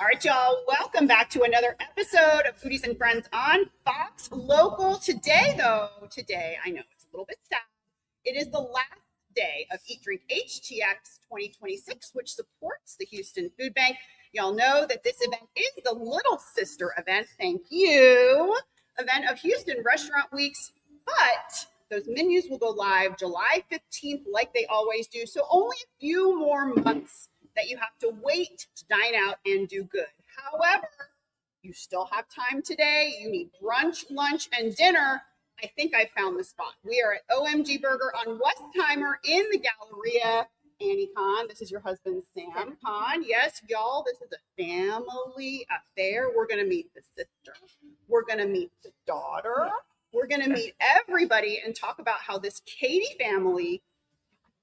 All right, y'all, welcome back to another episode of Foodies and Friends on Fox Local. Today, I know it's a little bit sad. It is the last day of EatDrinkHTX 2026, which supports the Houston Food Bank. Y'all know that this event is the little sister event, thank you, event of Houston Restaurant Weeks, but those menus will go live July 15th like they always do, so only a few more months that you have to wait to dine out and do good. However, you still have time today. You need brunch, lunch, and dinner. I think I found the spot. We are at OMG Burger on Westheimer in the Galleria. Annie Khan, this is your husband, Sam Khan. Yes, y'all, this is a family affair. We're going to meet the sister. We're going to meet the daughter. We're going to meet everybody and talk about how this Katie family,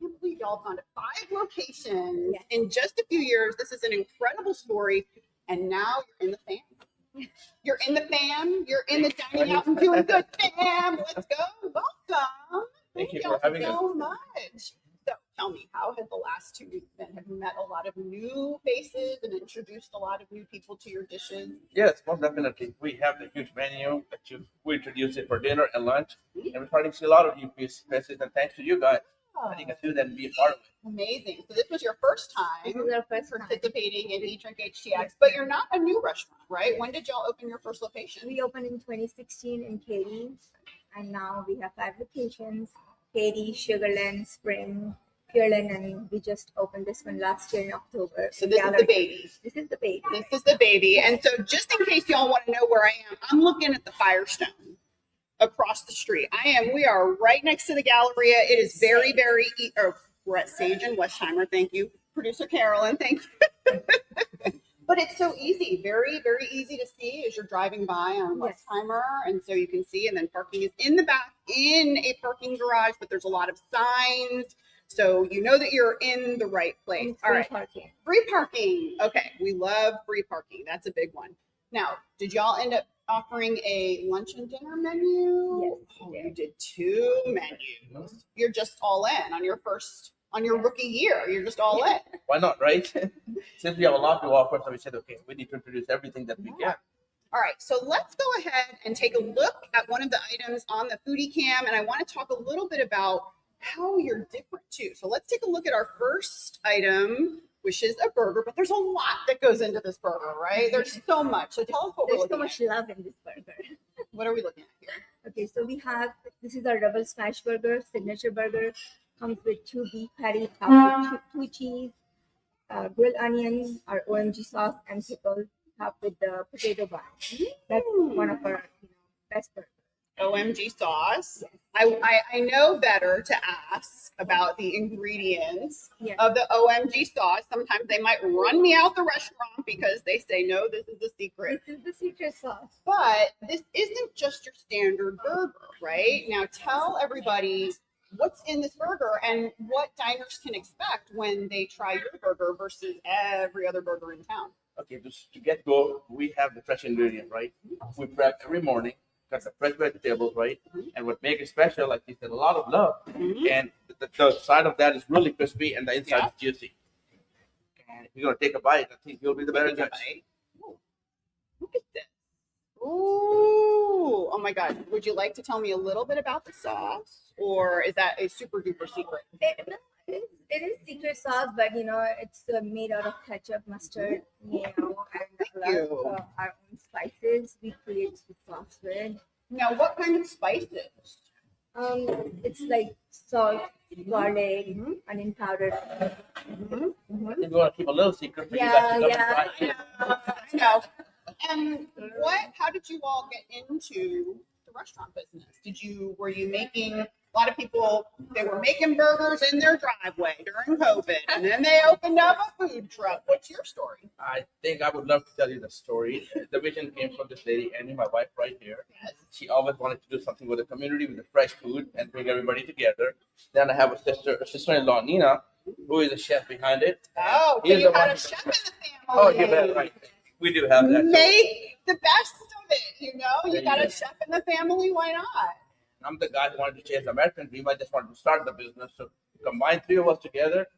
I can't believe y'all have gone to 5 locations in just a few years. This is an incredible story. And now you're in the fam. You're in the fam. You're in the dining out and doing good fam. Let's go. Welcome. Thank you for having us so much. So tell me, how have the last 2 weeks been? Have you met a lot of new faces and introduced a lot of new people to your dishes? Yes, most definitely. We have the huge menu that we introduce it for dinner and lunch. And we're starting to see a lot of new faces, and thanks to you guys. I think I do that and be a part of it. Amazing. So this was your first time participating in EatDrinkHTX, but you're not a new restaurant, right? When did y'all open your first location? We opened in 2016 in Katy, and now we have 5 locations: Katy, Sugarland, Spring, Pearland, and we just opened this one last year in October. So this is the baby. This is the baby. This is the baby. And so just in case y'all want to know where I am, I'm looking at the Firestone across the street. We are right next to the Galleria. It is very, we're at Sage and Westheimer. Thank you. Producer Carolyn, thank you. But it's so easy, very, very easy to see as you're driving by on Westheimer. And so you can see, and then parking is in the back in a parking garage, but there's a lot of signs. So you know that you're in the right place. All right. Parking. Free parking. Okay. We love free parking. That's a big one. Now, did y'all end up offering a lunch and dinner menu? Yes. Oh, you did 2 menus. You're just all in on your rookie year. You're just all in. Why not, right? Since we have a lot to offer, so we said, okay, we need to introduce everything that we can. All right, so let's go ahead and take a look at one of the items on the Foodie Cam, and I want to talk a little bit about how you're different too. So let's take a look at our first item, which is a burger, but there's a lot that goes into this burger, right? There's so much. So tell us what we're looking at. There's so much love in this burger. What are we looking at here? Okay, so this is our double smash burger, signature burger. Comes with 2 beef patties, topped with 2 cheese, grilled onions, our OMG sauce, and pickles, topped with the potato bun. That's one of our best burgers. OMG sauce. I know better to ask about the ingredients of the OMG sauce. Sometimes they might run me out the restaurant because they say, no, this is the secret. This is the secret sauce. But this isn't just your standard burger, right? Now tell everybody what's in this burger and what diners can expect when they try your burger versus every other burger in town. Okay, just to get going, we have the fresh ingredient, right? We prep every morning. Got the fresh vegetables, right? And what makes it special, like you said, a lot of love. And the side of that is really crispy and the inside is juicy. And if you're going to take a bite, I think you'll be the better judge. Look at this. Ooh. Oh my God. Would you like to tell me a little bit about the sauce? Or is that a super duper secret? It is secret sauce, but it's made out of ketchup, mustard, and our own spices. We create the sauce with. Now, what kind of spices? It's like salt, garlic, onion powder. I think we want to keep a little secret. But I know. And how did you all get into the restaurant business? Were you making, a lot of people, they were making burgers in their driveway during COVID, and then they opened up a food truck. What's your story? I think I would love to tell you the story. The vision came from this lady, Annie, my wife right here. Yes. She always wanted to do something with the community, with the fresh food, and bring everybody together. Then I have a sister-in-law, Nina, who is a chef behind it. Oh, so you got a chef in the family. Oh, you bet, right. We do have that. Make the best of it, You got a chef in the family, why not? I'm the guy who wanted to chase the American dream. I just wanted to start the business. So combine 3 of us together.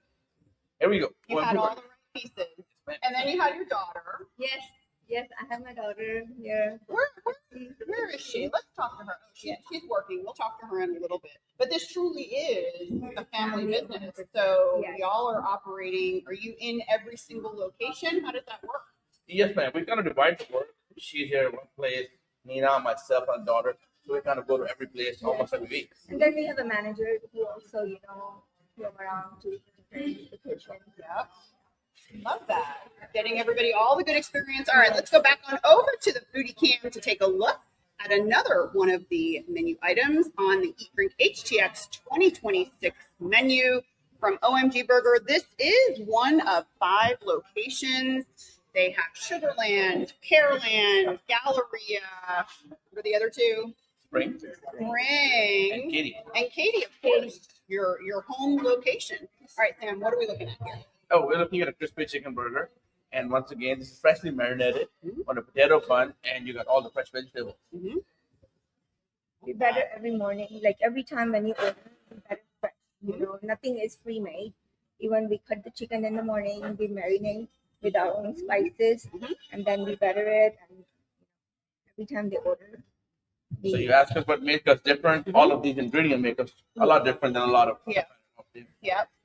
Here we go. You had all the right pieces. And then you had your daughter. Yes, yes, I have my daughter here. Where is she? Let's talk to her. Oh, she's working. We'll talk to her in a little bit. But this truly is a family business. So Yes. y'all are operating. Are you in every single location? How does that work? Yes, ma'am. We kind of divide the work. She's here at one place, Nina, myself, and daughter. So we kind of go to every place almost every week. And then we have a manager who also, roam around to different locations. Yep. Love that. Getting everybody all the good experience. All right, let's go back on over to the Foodie Cam to take a look at another one of the menu items on the EatDrinkHTX 2026 menu from OMG Burger. This is one of 5 locations. They have Sugarland, Pearland, Galleria. What are the other 2? Spring. And Katie. And Katie, of course, your home location. All right, Sam, what are we looking at here? Oh, we're looking at a crispy chicken burger. And once again, this is freshly marinated on a potato bun, and you got all the fresh vegetables. Mm-hmm. We better every morning, like every time when you order, we better fresh. Nothing is pre-made. Even we cut the chicken in the morning, we marinate with our own spices, and then we butter it. And every time they order, So you ask us what makes us different. All of these ingredients make us a lot different than a lot of. Yeah.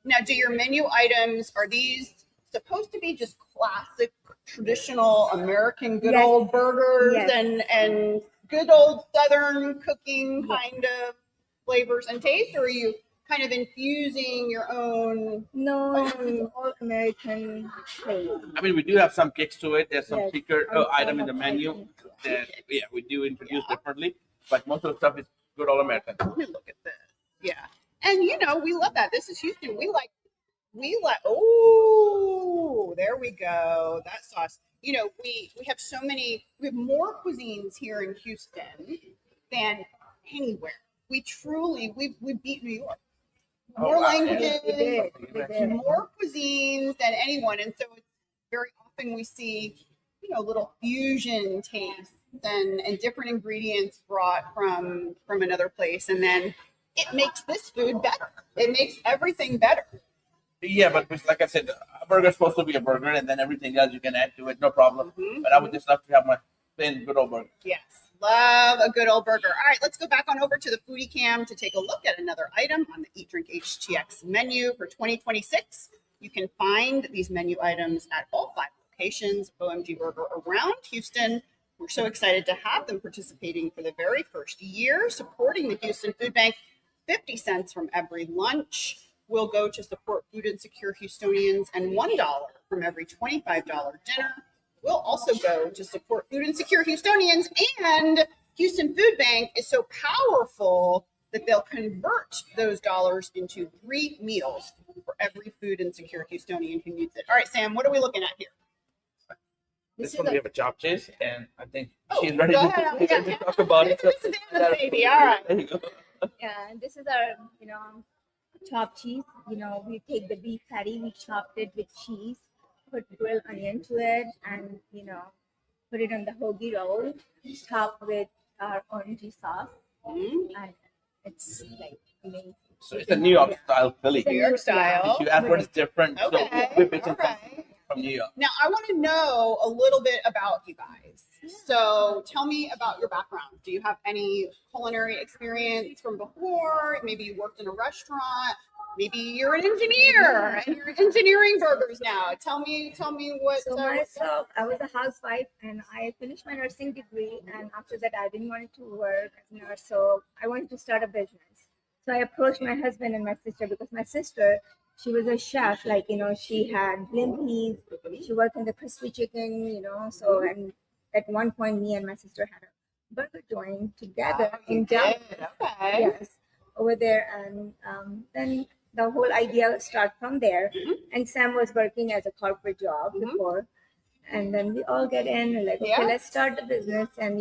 Now, do your menu items, are these supposed to be just classic, traditional American good Yes. old burgers Yes. and good old Southern cooking kind of flavors and taste, or are you kind of infusing your own? no, all American taste. I mean, we do have some kicks to it. There's some Yes. secret item in the menu that we do introduce differently, but most of the stuff is good old American. Let me look at this. Yeah. And we love that. This is Houston. We like, oh, there we go. That sauce. We have we have more cuisines here in Houston than anywhere. We beat New York. More languages, We did. more cuisines than anyone. And so it's very often we see, little fusion tastes and different ingredients brought from another place. And then it makes this food better. It makes everything better. Yeah, but like I said, a burger is supposed to be a burger, and then everything else you can add to it, no problem. But I would just love to have my plain good old burger. Yes, love a good old burger. All right, let's go back on over to the Foodie Cam to take a look at another item on the EatDrinkHTX menu for 2026. You can find these menu items at all 5 locations of OMG Burger around Houston. We're so excited to have them participating for the very first year, supporting the Houston Food Bank. 50 cents from every lunch will go to support food insecure Houstonians, and $1 from every $25 dinner will also go to support food insecure Houstonians. And Houston Food Bank is so powerful that they'll convert those dollars into 3 meals for every food insecure Houstonian who needs it. All right, Sam, what are we looking at here? This one we have a chopped cheese, and I think she's ready go to ahead. talk about it. This is Savannah's baby. All right. There you go. Yeah, and this is our, chopped cheese. We take the beef patty, we chopped it with cheese, put grilled onion to it, and put it on the hoagie roll, topped with our orangey sauce, and it's like amazing. So it's a New York style Philly. New York style. You asked what is different. Okay. So we're picking All right. from New York. Now, I want to know a little bit about you guys. So tell me about your background. Do you have any culinary experience from before? Maybe you worked in a restaurant. Maybe you're an engineer and you're engineering burgers now. Tell me what. So myself, I was a housewife and I finished my nursing degree. And after that, I didn't want to work as a nurse. So I wanted to start a business. So I approached my husband and my sister because my sister, she was a chef. Like, she had Blimpies. She worked in the crispy chicken, So, and at one point, me and my sister had a burger joint together in Dallas. Okay. Yes, over there. And then the whole idea started from there. And Sam was working as a corporate job before. And then we all get in and okay, let's start the business. And,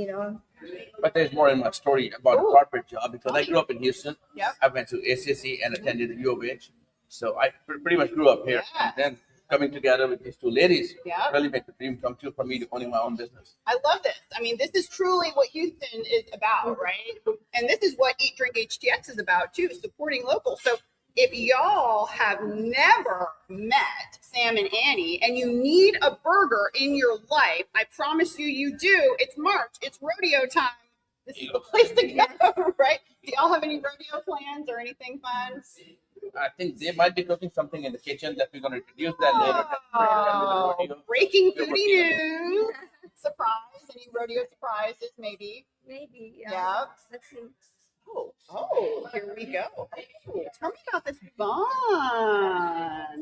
But there's more in my story about the corporate job because I grew up in Houston. Yep. I went to ACC and attended the U of H. So I pretty much grew up here. Yeah. And then coming together with these 2 ladies really make the dream come true for me to owning my own business. I love this. I mean, this is truly what Houston is about, right? And this is what EatDrinkHTX is about too, supporting local. So if y'all have never met Sam and Annie and you need a burger in your life, I promise you, you do. It's March. It's rodeo time. This is the place to go, right? Do y'all have any rodeo plans or anything fun? I think they might be cooking something in the kitchen that we're going to introduce that later. Oh, breaking foodie news. Surprise. Any rodeo surprises, maybe? Maybe. Yeah. Let's see. Oh, here we go. Oh, tell me about this bun.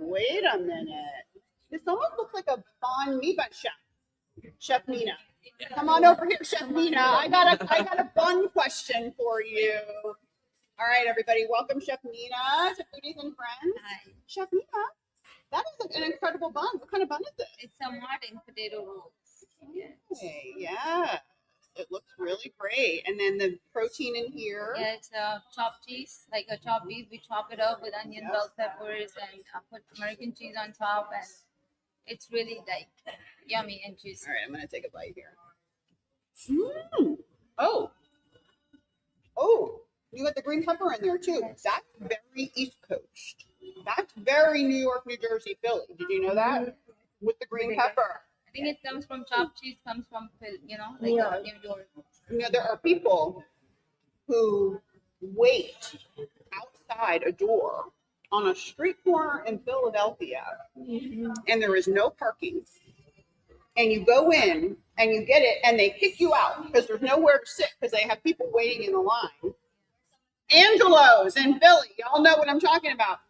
Wait a minute. This almost looks like a banh mi bun, Chef Nina. Come on over here, Chef Nina. I got a bun question for you. All right, everybody, welcome Chef Nina to Foodies and Friends. Hi. Chef Nina, that is an incredible bun. What kind of bun is it? It's a modern potato rolls. Okay, yeah. It looks really great. And then the protein in here. Yeah, it's chopped cheese, like a chopped beef. We chop it up with onion, bell peppers, and put American cheese on top, and it's really like yummy and juicy. All right, I'm gonna take a bite here. Oh, you got the green pepper in there too. That's very East Coast. That's very New York, New Jersey, Philly. Did you know that? With the green pepper. I think it comes from chopped cheese, comes from like New York. You know, there are people who wait outside a door on a street corner in Philadelphia, and there is no parking. And you go in and you get it, and they kick you out because there's nowhere to sit because they have people waiting in the line. Angelo's in Philly, y'all know what I'm talking about.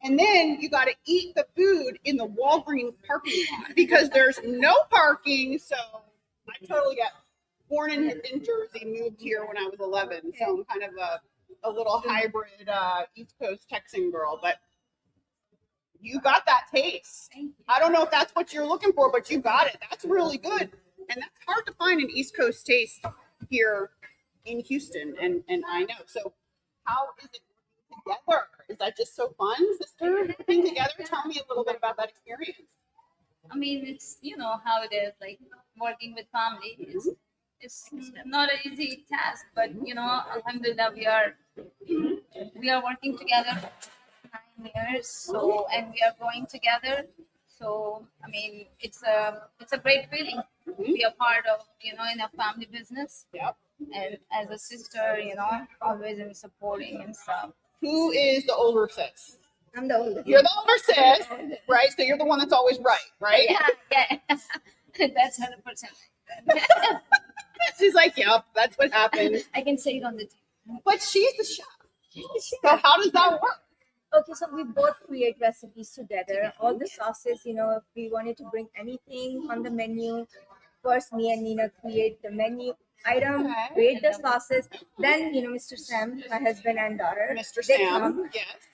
And then you got to eat the food in the Walgreens parking lot because there's no parking. So I totally got born in Jersey, moved here when I was 11. So I'm kind of a little hybrid East Coast Texan girl, but you got that taste. I don't know if that's what you're looking for, but you got it. That's really good. And that's hard to find an East Coast taste here in Houston. And I know. So how is it working together? Is that just so fun, sister? Working together? Tell me a little bit about that experience. I mean, it's how it is, like working with family. It's not an easy task, but alhamdulillah, we are working together 9 years, so, and we are growing together. So I mean, it's a great feeling to be a part of in a family business. Yep. And as a sister, always in supporting and stuff. Who is the older sis? I'm the oldest. You're the older sis, right? So you're the one that's always right? Yeah. That's 100%. She's like, yep, that's what happened. I can say it on the TV. But she's the chef. So how does that work? Okay, so we both create recipes together. All the sauces, if we wanted to bring anything on the menu, first me and Nina create the menu item, create the sauces. Then, Mr. Sam, my husband and daughter. Mr. they Sam, come. yes.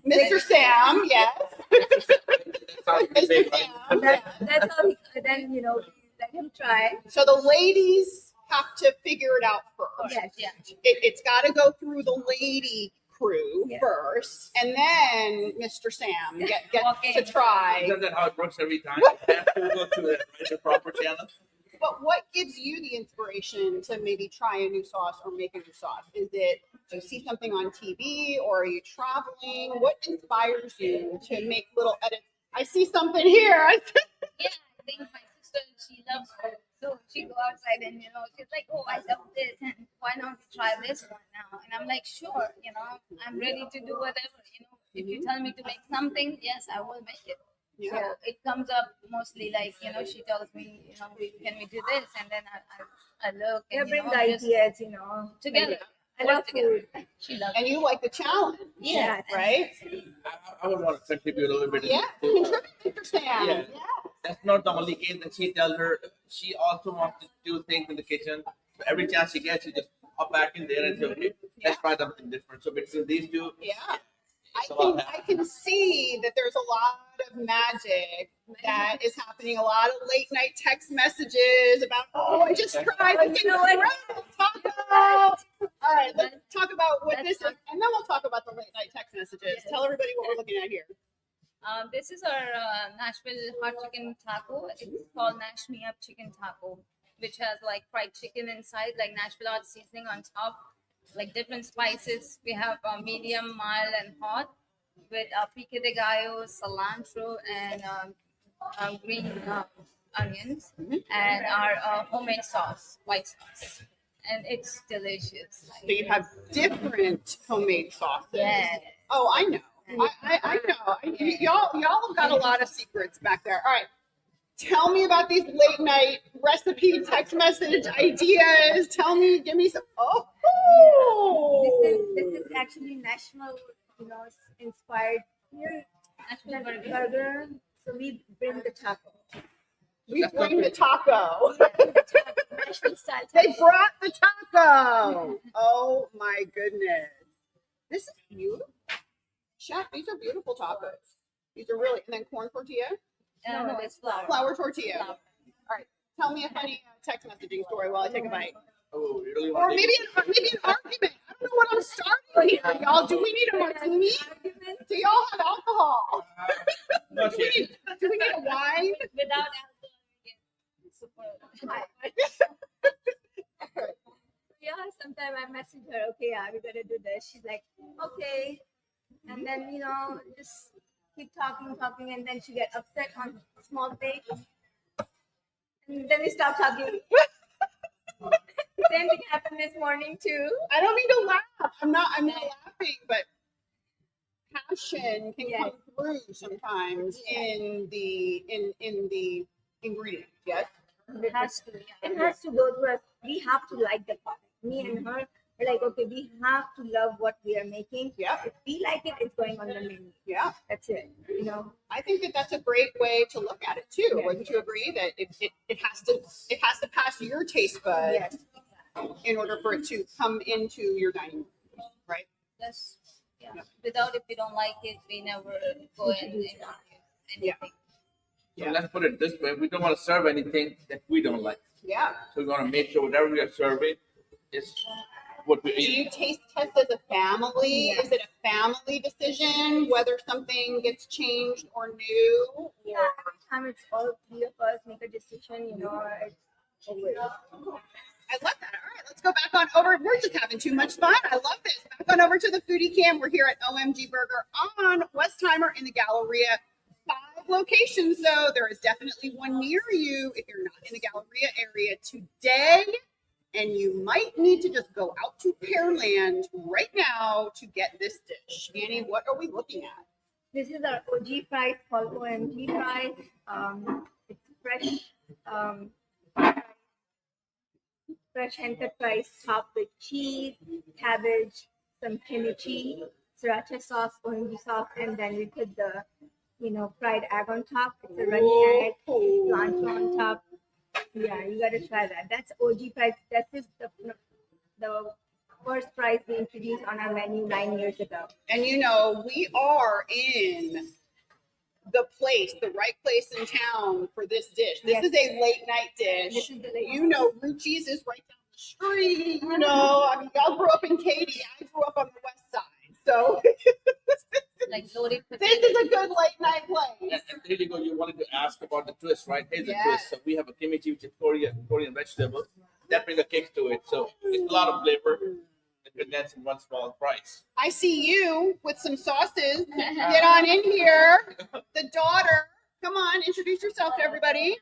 Mr. Sam, yes. Mr. Sam. That's how then, we let him try. So the ladies have to figure it out first. Yes. Yeah. It's got to go through the lady crew first, and then Mr. Sam gets to try. Isn't that how it works every time? You have to go through the proper channel. But what gives you the inspiration to maybe try a new sauce or make a new sauce? Is it you see something on TV, or are you traveling? What inspires you to make little edits? I see something here. Yeah, I think my sister, she loves food. So she go outside and, she's like, oh, I love this. And why not try this one now? And I'm like, sure, I'm ready to do whatever, If you tell me to make something, yes, I will make it. Yeah. So it comes up mostly like, she tells me, can we do this? And then I look We and, bring the just ideas, together. I love food. She loves And you like the challenge, Yeah. right? I would want to contribute a little bit. Yeah, contribute, Mr. Sam. Yeah. That's not the only case that she tells her. She also wants to do things in the kitchen. So every chance she gets, she just hop back in there and say, okay, let's try something different. So between these two, Yeah. I can see that there's a lot of magic that is happening. A lot of late night text messages about, oh, I just tried. It's incredible. All right, let's talk about what this is, and then we'll talk about the late night text messages. Tell everybody what we're looking at here. This is our Nashville hot chicken taco. It's called Nash Me Up Chicken Taco, which has like fried chicken inside, like Nashville hot seasoning on top. like different spices. We have medium, mild, and hot with pico de gallo, cilantro, and green onions, and our homemade sauce, white sauce, and it's delicious. So you have different homemade sauces. Yeah. Oh, I know. I know. Y'all have got a lot of secrets back there. All right. Tell me about these late night recipe text message ideas. Tell me, give me some. This is actually Nashville, inspired Nashville burger. burger. So we bring the taco. We bring the taco. Nashville style They taco. brought the taco. Oh my goodness. This is beautiful. Chef, these are beautiful tacos. These are really, and then corn tortilla? No, it's flour. Flour tortilla. Flour. All right. Tell me a funny text messaging story while I take a bite. Oh, you really Or want to maybe an argument. I don't know what I'm starting here, y'all. Do we need a martini? Do y'all have alcohol? Not Do we yet. need a wine? Without alcohol, it's super. Yeah, sometimes I message her, okay, yeah, we're gonna do this. She's like, okay. And then, just keep talking, and then she get upset on small things. And then we stop talking. Same thing happened this morning too. I don't mean to laugh. I'm not laughing, but passion can come through sometimes in the ingredients. Yes. It has to. Yeah. It has to go through us. We have to like the product. Me and her are like, okay, we have to love what we are making. Yeah. If we like it, it's going on the menu. Yeah. That's it. I think that's a great way to look at it too. Yeah. Wouldn't you agree that it has to pass your taste bud Yes. in order for it to come into your dining room, right? That's yeah. Without, if we don't like it, we never go and do anything. Yeah. So let's put it this way: we don't want to serve anything that we don't like. Yeah. So we want to make sure whatever we are serving is what we Do eat. you taste test as a family? Yeah. Is it a family decision whether something gets changed or new? Yeah, every time it's all three of us make a decision, it's always. I love that. All right, let's go back on over. We're just having too much fun. I love this. Back on over to the foodie cam. We're here at OMG Burger on Westheimer in the Galleria. 5 locations, though. There is definitely one near you if you're not in the Galleria area today. And you might need to just go out to Pearland right now to get this dish. Annie, what are we looking at? This is our OG fries called OMG fries. It's fresh hand cut fries topped with cheese, cabbage, some kimchi, sriracha sauce, OMG sauce, and then we put the fried egg on top. It's a runny egg, cilantro on top. Yeah, you gotta try that. That's OG fries. That is the first fries we introduced on our menu 9 years ago. And we are in the right place in town for this dish. This Yes. is a late night dish. This is the late Ruchi's is right down the street. I mean, y'all grew up in Katy. I grew up on the west side. So Like loaded this potato. is a good late night place. And there you go. You wanted to ask about the twist, right? Here's the Yes. twist. So we have a kimchi, which is Korean vegetable. That brings a kick to it. So it's a lot of flavor and condensed in one small price. I see you with some sauces. Get on in here. The daughter. Come on, introduce yourself to everybody.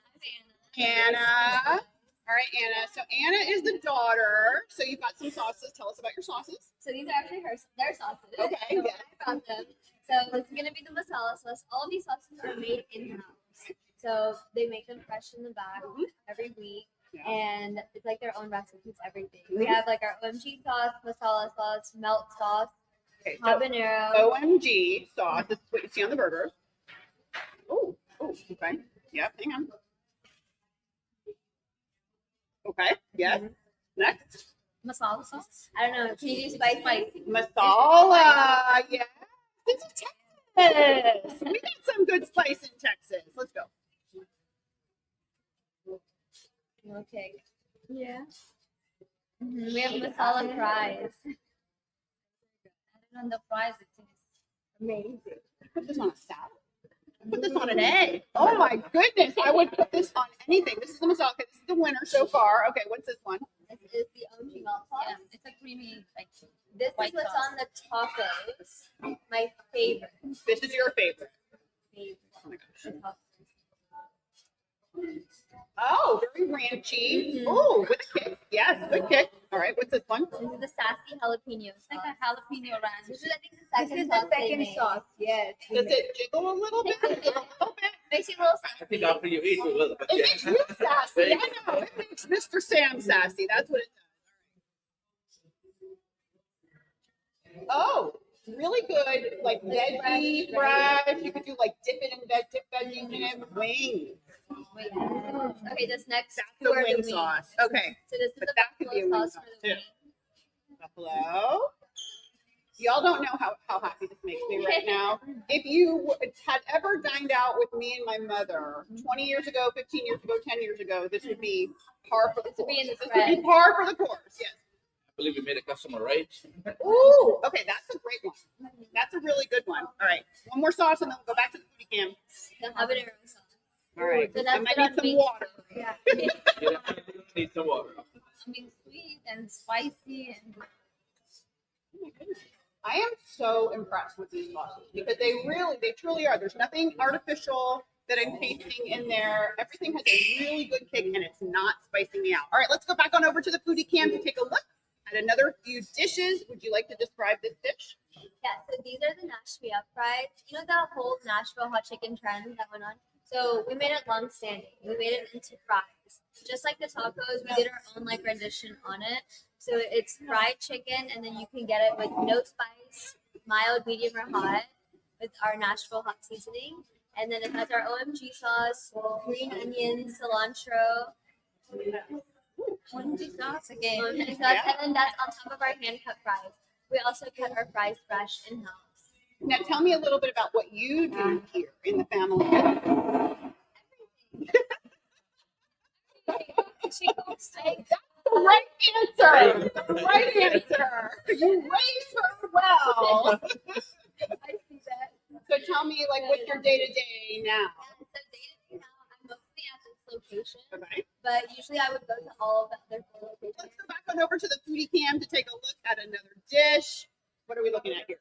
Anna. All right, Anna. So Anna is the daughter. So you've got some sauces. Tell us about your sauces. So these are actually their sauces. Okay, So yeah. I brought them. So it's gonna be the masala sauce. All of these sauces are made in house. So they make them fresh in the back every week. Yeah. And it's like their own recipes, everything. We have like our OMG sauce, masala sauce, melt sauce, Okay, so habanero. OMG sauce. This is what you see on the burger. Oh, okay. Yep, hang on. Okay, yes. Next. Masala sauce. I don't know. Can you do spicy? Masala. Yeah. This is Texas. We got some good spice in Texas. Let's go. Okay. Yeah. We have masala fries. On the fries, it is Amazing. Put this on a salad. Put this on an egg. Oh my goodness. I would put this on anything. This is the masala. Okay, this is the winner so far. Okay, what's this one? This is the OMG malt sauce. Yeah, it's a creamy, like, This white is what's sauce. on the tacos. My favorite. This is your favorite. Oh my gosh. Oh, very ranchy. Oh, with a kick. Yes, good kick. All right, what's this one? This is the sassy jalapeno It's like sauce. a jalapeno ranch. This is, I think, the This second is sauce the they second made. sauce. Yes. Does it jiggle a little bit? A little bit. Makes you a little I sassy. think after you eat, you will. But It yeah. makes you sassy. I know. It makes Mr. Sam sassy. That's what it does. Oh, really good. Like veggie, fresh. You could do like dip veggies in it. Wings. Wait. Okay, this next That's two the are wing wings. sauce. Okay. So this is But the that could be a buffalo wing sauce for sauce, the too. wing. Buffalo. Y'all don't know how happy this makes me right now. If you had ever dined out with me and my mother 20 years ago, 15 years ago, 10 years ago, this would be par for the This would be in course. the This would be thread. par for the course, yes. I believe we made a customer right. Ooh, okay, that's a great one. That's a really good one. All right, one more sauce and then we'll go back to the foodie cam. The habanero sauce. All right, So I that's might good on need some wings. water. Yeah. You definitely need some water. I mean, sweet and spicy and I am so impressed with these sauces because they truly are. There's nothing artificial that I'm tasting in there. Everything has a really good kick and it's not spicing me out. All right, let's go back on over to the foodie cam to take a look at another few dishes. Would you like to describe this dish? Yeah, so these are the Nashville fries. You know the whole Nashville hot chicken trend that went on? So we made it long standing. We made it into fries. Just like the tacos, we did our own like rendition on it. So it's fried chicken and then you can get it with no spice, mild, medium, or hot with our Nashville hot seasoning. And then it has our OMG sauce, green onion, cilantro, OMG sauce again. OMG sauce, and then that's on top of our hand cut fries. We also cut our fries fresh in house. Now tell me a little bit about what you do here in the family. She cooks like The right answer. The right answer. You raised her well. I see that. So tell me, like, what's your day to day now? And so day-to-day now, I'm mostly at this location, Okay. but usually I would go to all of the other four Let's locations. go back on over to the foodie cam to take a look at another dish. What are we looking at here?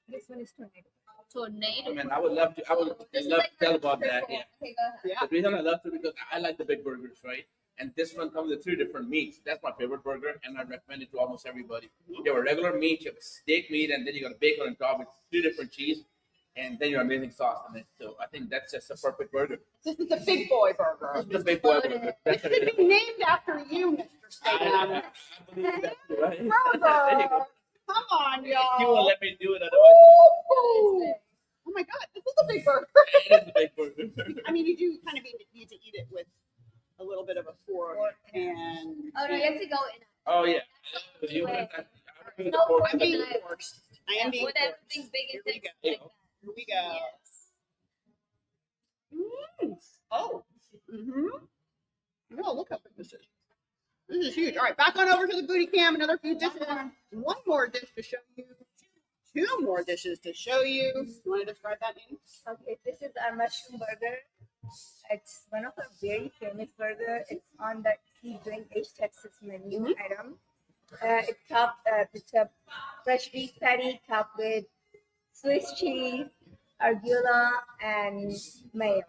This one is tornado. tornado. I mean, I would love to This is love like to tell the about that. triple. Yeah. Okay, go ahead. Yeah. The reason I love to because I like the big burgers, right? And this one comes with 3 different meats. That's my favorite burger, and I recommend it to almost everybody. You have a regular meat, you have a steak meat, and then you got a bacon on top with 3 different cheese, and then your amazing sauce on it. So I think that's just a perfect burger. This is a big boy burger. It's the big boy Loaded. burger. It That's should be named after you, Mr. Sam. I believe that's right. There you Burger. go. Come on, You won't y'all. let me do it otherwise. Ooh. Oh my God, this is a big burger. It is a big burger. I mean, you do kind of need to eat it with a little bit of a fork and. Oh no, you have to go in. Oh yeah. You Wait. I would do the No, pork. I'm being Okay. forced. I am being Whatever forced. thing big Here is we go. like that. Here we go. Yes. Oh. Mm-hmm. No, look how big this is. This is huge. All right, back on over to the booty cam. Another few dishes. One more dish to show you. 2 more dishes to show you. You want to describe that, Nanny? Okay, this is our mushroom burger. It's one of our very famous burger. It's on the EatDrinkHTX menu item. It's a fresh beef patty topped with Swiss cheese, arugula, and mayo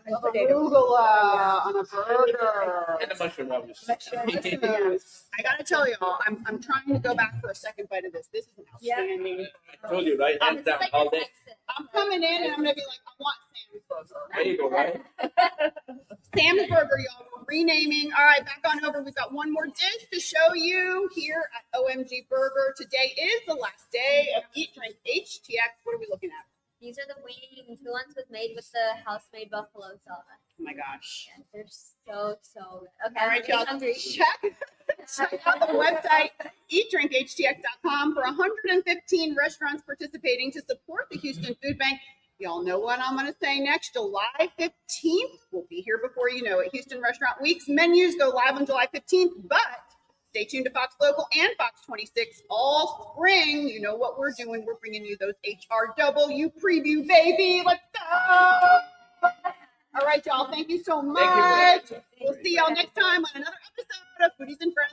and potato. Arugula on a burger. And the mushroom, obviously. Mushroom. I gotta tell y'all, I'm trying to go back for a second bite of this. This is an outstanding. I told you, right? This Hands is down like all your day. exit. I'm coming in and I'm gonna be like, I want Sam's burger. There you go, right? Sam's Burger, y'all. We're renaming. All right, back on over. We've got one more dish to show you here at OMG Burger. Today is the last day of Eat Drink HTX. What are we looking at? These are the wings, the ones made with the house-made buffalo sauce. Oh my gosh. Yeah, they're so good. Okay, All right, I'm y'all. hungry. Check out the website, EatDrinkHTX.com, for 115 restaurants participating to support the Houston Food Bank. Y'all know what I'm going to say next. July 15th. We'll be here before you know it. Houston Restaurant Week's menus go live on July 15th, but Stay tuned to Fox Local and Fox 26 all spring. You know what we're doing. We're bringing you those HRW preview, baby. Let's go. All right, y'all. Thank you so much. Thank you. We'll see y'all next time on another episode of Foodies and Friends.